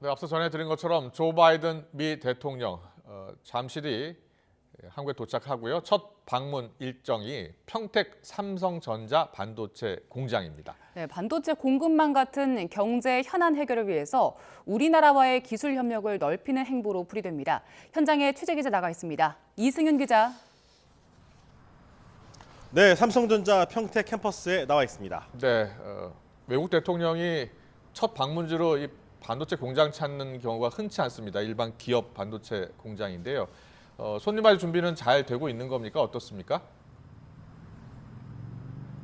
네, 앞서 전해드린 것처럼 조 바이든 미 대통령 잠시 뒤 한국에 도착하고요. 첫 방문 일정이 평택 삼성전자 반도체 공장입니다. 네, 반도체 공급망 같은 경제 현안 해결을 위해서 우리나라와의 기술 협력을 넓히는 행보로 풀이됩니다. 현장에 취재기자 나가 있습니다. 이승윤 기자. 네, 삼성전자 평택 캠퍼스에 나와 있습니다. 네, 외국 대통령이 첫 방문지로 이 반도체 공장 찾는 경우가 흔치 않습니다. 일반 기업 반도체 공장인데요. 손님 맞이 준비는 잘 되고 있는 겁니까? 어떻습니까?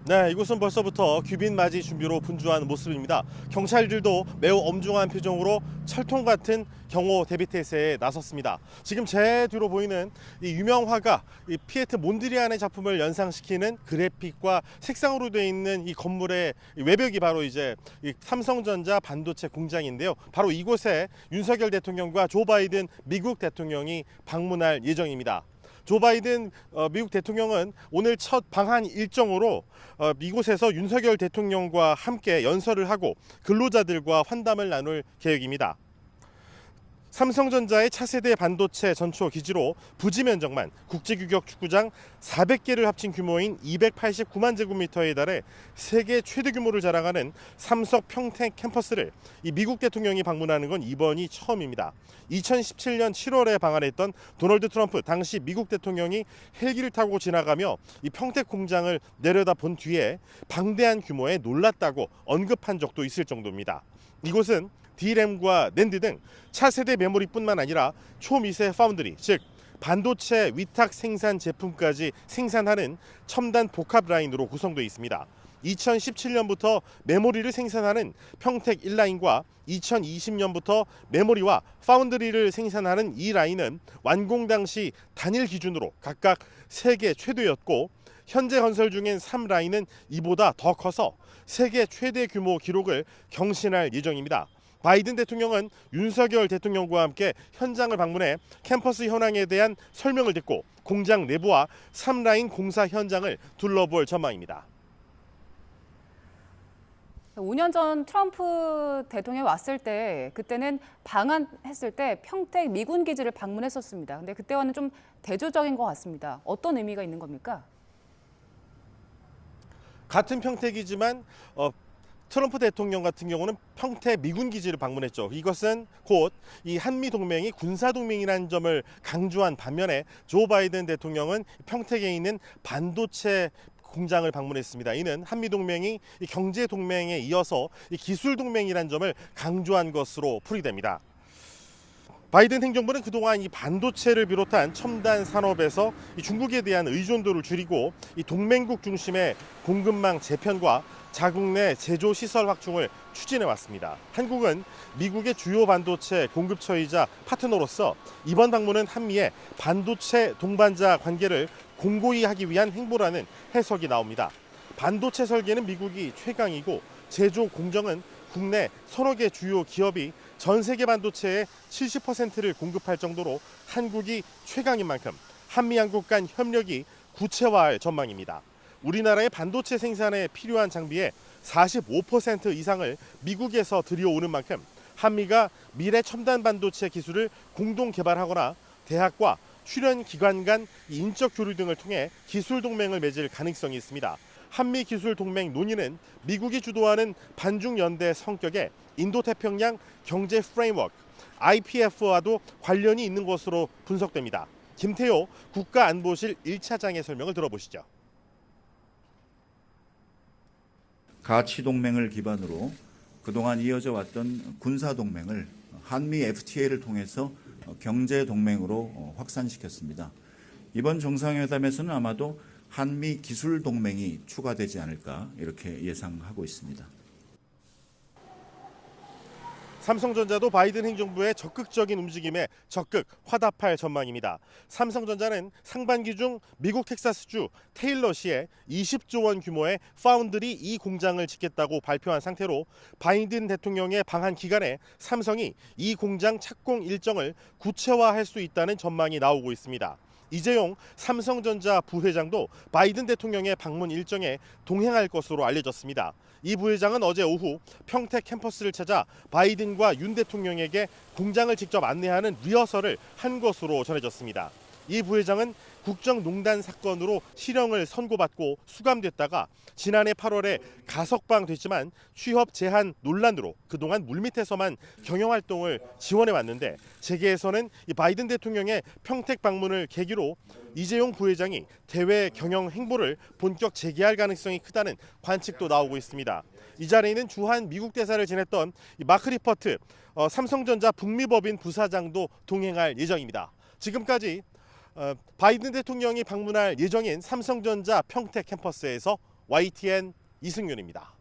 네, 이곳은 벌써부터 귀빈 맞이 준비로 분주한 모습입니다. 경찰들도 매우 엄중한 표정으로 철통 같은 경호 대비태세에 나섰습니다. 지금 제 뒤로 보이는 이 유명 화가 이 피에트 몬드리안의 작품을 연상시키는 그래픽과 색상으로 되어 있는 이 건물의 외벽이 바로 이제 이 삼성전자 반도체 공장인데요. 바로 이곳에 윤석열 대통령과 조 바이든 미국 대통령이 방문할 예정입니다. 조 바이든 미국 대통령은 오늘 첫 방한 일정으로 이곳에서 윤석열 대통령과 함께 연설을 하고 근로자들과 환담을 나눌 계획입니다. 삼성전자의 차세대 반도체 전초 기지로 부지 면적만 국제규격 축구장 400개를 합친 규모인 289만 제곱미터에 달해 세계 최대 규모를 자랑하는 삼성 평택 캠퍼스를 이 미국 대통령이 방문하는 건 이번이 처음입니다. 2017년 7월에 방한했던 도널드 트럼프 당시 미국 대통령이 헬기를 타고 지나가며 이 평택 공장을 내려다본 뒤에 방대한 규모에 놀랐다고 언급한 적도 있을 정도입니다. 이곳은 D램과 낸드 등 차세대 메모리뿐만 아니라 초미세 파운드리, 즉 반도체 위탁 생산 제품까지 생산하는 첨단 복합 라인으로 구성되어 있습니다. 2017년부터 메모리를 생산하는 평택 1라인과 2020년부터 메모리와 파운드리를 생산하는 이 라인은 완공 당시 단일 기준으로 각각 세계 최대였고 현재 건설 중인 3라인은 이보다 더 커서 세계 최대 규모 기록을 경신할 예정입니다. 바이든 대통령은 윤석열 대통령과 함께 현장을 방문해 캠퍼스 현황에 대한 설명을 듣고 공장 내부와 3라인 공사 현장을 둘러볼 전망입니다. 5년 전 트럼프 대통령이 왔을 때 그때는 방한했을 때 평택 미군 기지를 방문했었습니다. 근데 그때와는 좀 대조적인 것 같습니다. 어떤 의미가 있는 겁니까? 같은 평택이지만 트럼프 대통령 같은 경우는 평택 미군 기지를 방문했죠. 이것은 곧 이 한미 동맹이 군사 동맹이라는 점을 강조한 반면에 조 바이든 대통령은 평택에 있는 반도체 공장을 방문했습니다. 이는 한미 동맹이 경제 동맹에 이어서 기술 동맹이라는 점을 강조한 것으로 풀이됩니다. 바이든 행정부는 그동안 이 반도체를 비롯한 첨단 산업에서 중국에 대한 의존도를 줄이고 이 동맹국 중심의 공급망 재편과 자국 내 제조 시설 확충을 추진해 왔습니다. 한국은 미국의 주요 반도체 공급처이자 파트너로서 이번 방문은 한미의 반도체 동반자 관계를 공고히 하기 위한 행보라는 해석이 나옵니다. 반도체 설계는 미국이 최강이고 제조 공정은 국내 서너 개 주요 기업이 전 세계 반도체의 70%를 공급할 정도로 한국이 최강인 만큼 한미 양국 간 협력이 구체화할 전망입니다. 우리나라의 반도체 생산에 필요한 장비의 45% 이상을 미국에서 들여오는 만큼 한미가 미래 첨단 반도체 기술을 공동 개발하거나 대학과 출연 기관 간 인적 교류 등을 통해 기술 동맹을 맺을 가능성이 있습니다. 한미 기술 동맹 논의는 미국이 주도하는 반중 연대 성격의 인도태평양 경제 프레임워크 IPF와도 관련이 있는 것으로 분석됩니다. 김태호 국가안보실 1차장의 설명을 들어보시죠. 가치 동맹을 기반으로 그동안 이어져 왔던 군사 동맹을 한미 FTA를 통해서 경제 동맹으로 확산시켰습니다. 이번 정상회담에서는 아마도 한미 기술 동맹이 추가되지 않을까 이렇게 예상하고 있습니다. 삼성전자도 바이든 행정부의 적극적인 움직임에 적극 화답할 전망입니다. 삼성전자는 상반기 중 미국 텍사스주 테일러시에 20조 원 규모의 파운드리 2 공장을 짓겠다고 발표한 상태로 바이든 대통령의 방한 기간에 삼성이 이 공장 착공 일정을 구체화할 수 있다는 전망이 나오고 있습니다. 이재용 삼성전자 부회장도 바이든 대통령의 방문 일정에 동행할 것으로 알려졌습니다. 이 부회장은 어제 오후 평택 캠퍼스를 찾아 바이든과 윤 대통령에게 공장을 직접 안내하는 리허설을 한 것으로 전해졌습니다. 이 부회장은 국정농단 사건으로 실형을 선고받고 수감됐다가 지난해 8월에 가석방됐지만 취업 제한 논란으로 그동안 물밑에서만 경영활동을 지원해 왔는데 재계에서는 이 바이든 대통령의 평택 방문을 계기로 이재용 부회장이 대외 경영 행보를 본격 재개할 가능성이 크다는 관측도 나오고 있습니다. 이 자리에는 주한 미국 대사를 지냈던 마크 리퍼트 삼성전자 북미법인 부사장도 동행할 예정입니다. 지금까지 바이든 대통령이 방문할 예정인 삼성전자 평택 캠퍼스에서 YTN 이승윤입니다.